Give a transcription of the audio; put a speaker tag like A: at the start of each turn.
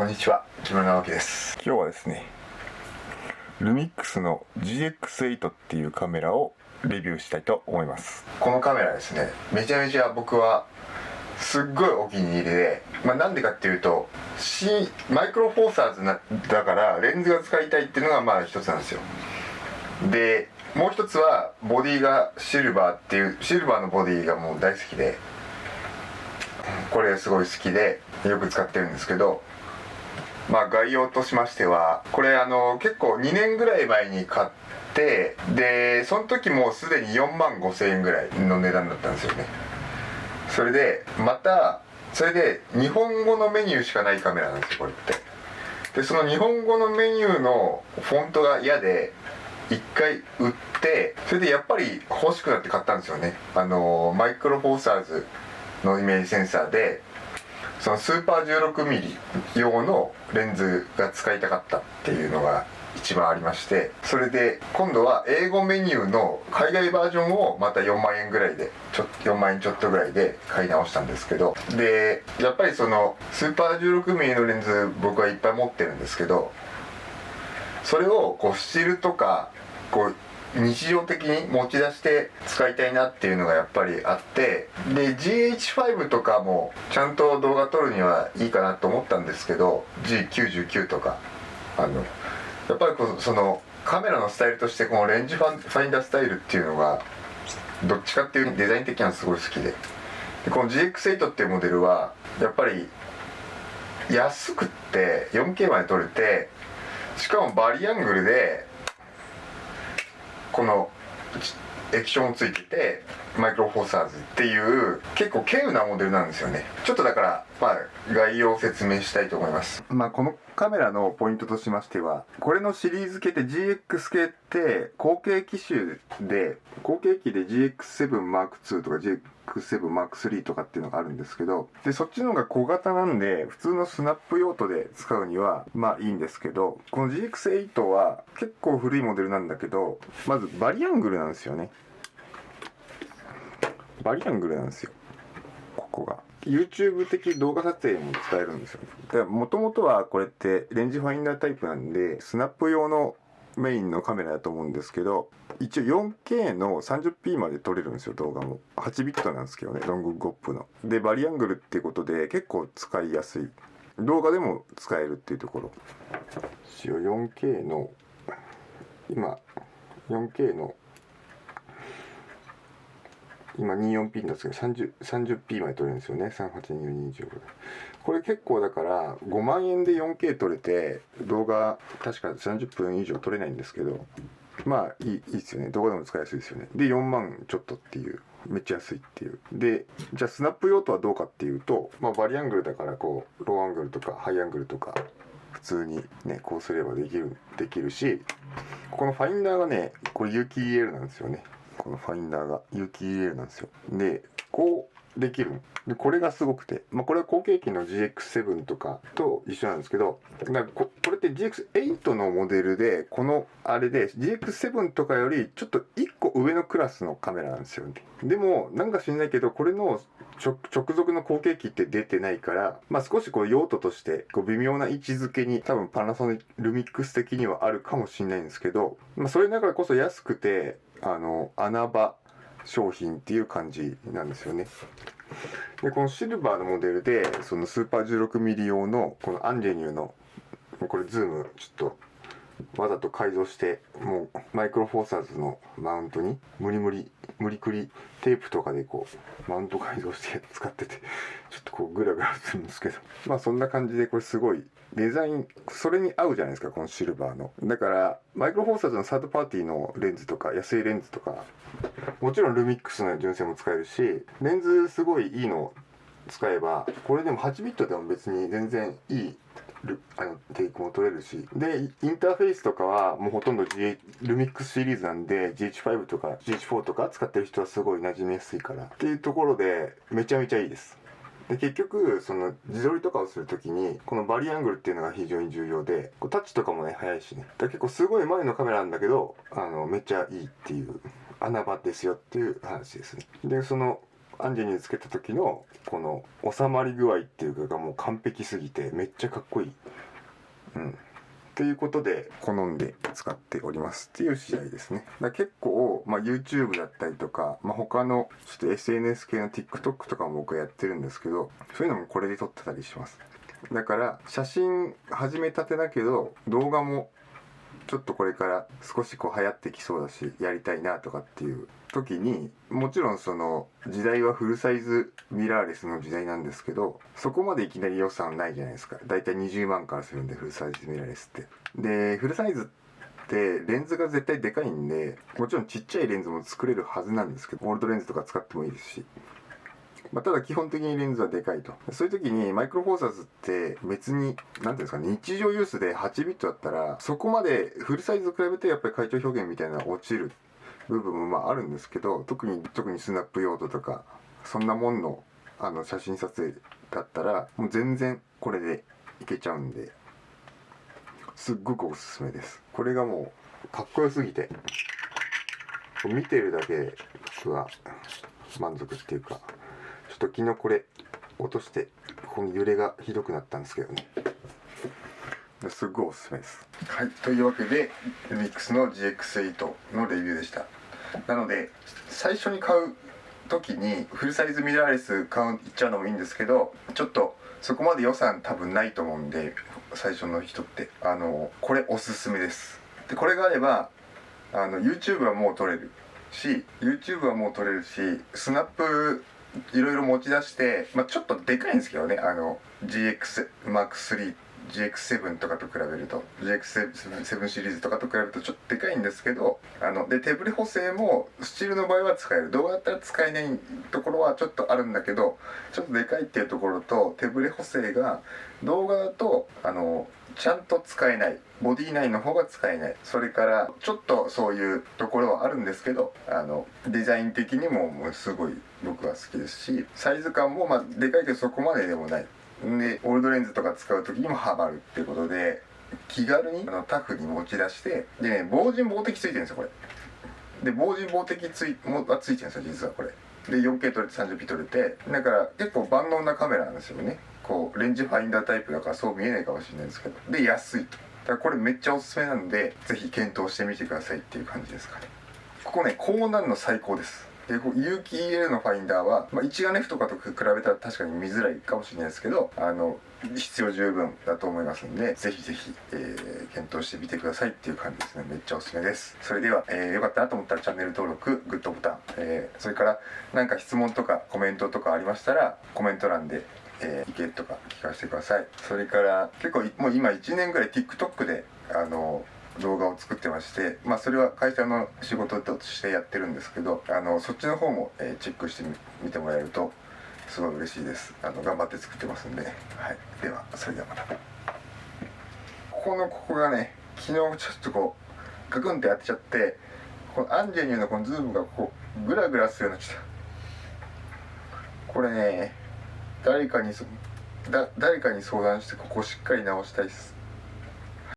A: こんにちは、木村直樹です。今日はですね、ルミックスの GX8 っていうカメラをレビューしたいと思います。このカメラですね、めちゃめちゃ僕はすっごいお気に入りで、なんでかっていうとマイクロフォーサーズだからレンズが使いたいっていうのが一つなんですよ。でもう一つはボディがシルバーのボディがもう大好きで、これすごい好きでよく使ってるんですけど、概要としましては、これ結構2年ぐらい前に買って、でその時もうすでに4万5千円ぐらいの値段だったんですよね。それで日本語のメニューしかないカメラなんですよ、これって。でその日本語のメニューのフォントが嫌で一回売って、それでやっぱり欲しくなって買ったんですよね。マイクロフォーサーズのイメージセンサーで、そのスーパー 16mm 用のレンズが使いたかったっていうのが一番ありまして、それで今度は英語メニューの海外バージョンをまた4万円ぐらいで4万円ちょっとぐらいで買い直したんですけど、でやっぱりそのスーパー 16mm のレンズ僕はいっぱい持ってるんですけど、それをスチルとか日常的に持ち出して使いたいなっていうのがやっぱりあって、で GH5 とかもちゃんと動画撮るにはいいかなと思ったんですけど、 G99 とかやっぱりそのカメラのスタイルとしてこのレンジファインダースタイルっていうのがどっちかっていうデザイン的にはすごい好きで、この GX8 っていうモデルはやっぱり安くって 4K まで撮れて、しかもバリアングルでこの液晶もついててマイクロフォーサーズっていう結構稀有なモデルなんですよね。ちょっとだから概要を説明したいと思います。このカメラのポイントとしましては、これのシリーズ系って GX 系って後継機で GX7M2 とか GX7M3 とかっていうのがあるんですけど、でそっちの方が小型なんで普通のスナップ用途で使うにはいいんですけど、この GX8 は結構古いモデルなんだけど、まずバリアングルなんですよね。バリアングルなんですよ、ここが。YouTube 的動画撮影も使えるんですよね。もともとはこれってレンジファインダータイプなんでスナップ用のメインのカメラだと思うんですけど、一応 4K の 30p まで撮れるんですよ。動画も8ビットなんですけどね、ロングゴップの。でバリアングルっていうことで結構使いやすい、動画でも使えるっていうところ。一応 4K の今 24p なんですけど 30p まで撮れるんですよね。382225。これ結構だから5万円で 4K 撮れて、動画確か30分以上撮れないんですけど、いいですよね。動画でも使いやすいですよね。で4万ちょっとっていう、めっちゃ安いっていう。でじゃあスナップ用途はどうかっていうと、バリアングルだからローアングルとかハイアングルとか普通にねこうすればできるし、このファインダーがね、これ有機 EL なんですよね。このファインダーが有機 EL なんですよ。でこうできる。でこれがすごくて、これは後継機の GX7 とかと一緒なんですけど、これって GX8 のモデルで、このあれで GX7 とかよりちょっと1個上のクラスのカメラなんですよね。でもなんか知んないけど、これの直属の後継機って出てないから、少し用途として微妙な位置づけに多分パナソニックルミックス的にはあるかもしれないんですけど、それだからこそ安くて穴場商品っていう感じなんですよね。でこのシルバーのモデルで、そのスーパー 16mm 用のこのアンジェニューのこれズームちょっとわざと改造して、もうマイクロフォーサーズのマウントに無理くりテープとかでマウント改造して使ってて、ちょっとグラグラするんですけど、そんな感じで、これすごいデザインそれに合うじゃないですか、このシルバーの。だからマイクロフォーサーズのサードパーティーのレンズとか安いレンズとか、もちろんルミックスの純正も使えるし、レンズすごいいいの使えば、これでも8ビットでも別に全然いいテイクも取れるし、でインターフェースとかはもうほとんど、ルミックスシリーズなんで GH5 とか GH4 とか使ってる人はすごい馴染みやすいからっていうところでめちゃめちゃいいです。で結局その自撮りとかをするときにこのバリアングルっていうのが非常に重要で、タッチとかもね早いしね。だ結構すごい前のカメラなんだけどめっちゃいいっていう、穴場ですよっていう話ですね。でそのアンジェにつけた時のこの収まり具合っていうかがもう完璧すぎてめっちゃかっこいい。ということで好んで使っておりますっていう試合ですね。結構、YouTube だったりとか、他のちょっと SNS 系の TikTok とかも僕やってるんですけど、そういうのもこれで撮ってたりします。だから写真始めたてだけど動画もちょっとこれから少し流行ってきそうだしやりたいなとかっていう時に、もちろんその時代はフルサイズミラーレスの時代なんですけど、そこまでいきなり予算ないじゃないですか。だいたい20万からするんでフルサイズミラーレスって。でフルサイズってレンズが絶対でかいんで、もちろんちっちゃいレンズも作れるはずなんですけど、オールドレンズとか使ってもいいですし、ただ基本的にレンズはでかいと。そういう時にマイクロフォーサーズって別に何ていうんですか、日常ユースで8ビットだったらそこまでフルサイズと比べてやっぱり階調表現みたいな落ちる部分もあるんですけど、特にスナップ用途とかそんなもんの写真撮影だったらもう全然これでいけちゃうんで、すっごくおすすめです。これがもうかっこよすぎて見てるだけで僕は満足っていうか、ちょっと昨日これ落としてここに揺れがひどくなったんですけどね、すっごいおすすめです。はい、というわけでルミックスの GX8 のレビューでした。なので最初に買う時にフルサイズミラーレス買っちゃうのもいいんですけど、ちょっとそこまで予算多分ないと思うんで、最初の人ってこれおすすめです。でこれがあればYouTube はもう撮れるし、スナップいろいろ持ち出して、ちょっとでかいんですけどね、GX Mark3、GX7 とかと比べると GX7 シリーズとかと比べるとちょっとでかいんですけど、で手ブレ補正もスチールの場合は使える、動画だったら使えないところはちょっとあるんだけど、ちょっとでかいっていうところと手ブレ補正が動画だとちゃんと使えない、ボディ内の方が使えない、それからちょっとそういうところはあるんですけど、デザイン的にもすごい僕は好きですし、サイズ感もでかいけどそこまででもないで、オールドレンズとか使う時にもハマるっていうことで、気軽にタフに持ち出して、でね、防塵防滴ついてるんですよこれで。防塵防滴ついてるんですよ実はこれで。 4K 撮れて 30p 撮れて、だから結構万能なカメラなんですよね。こうレンジファインダータイプだからそう見えないかもしれないですけど、で安いと。だからこれめっちゃおすすめなんで、ぜひ検討してみてくださいっていう感じですかね。ここね、こうなるの最高です。で有機 EL のファインダーは、一眼レフとかと比べたら確かに見づらいかもしれないですけど、必要十分だと思いますんで、ぜひぜひ、検討してみてくださいっていう感じですね。めっちゃおすすめです。それでは、よかったなと思ったらチャンネル登録、グッドボタン、それから何か質問とかコメントとかありましたらコメント欄で意見とか聞かせてください。それから結構もう今1年ぐらい TikTok で動画を作ってまして、それは会社の仕事としてやってるんですけど、そっちの方もチェックしてみてもらえるとすごい嬉しいです。頑張って作ってますんで、はい、ではそれではまた。ここがね、昨日ちょっとこうガクンってやってちゃって、このアンジェニュのこのズームがこうグラグラするようになっちゃった。これね、誰かに相談してここをしっかり直したいです。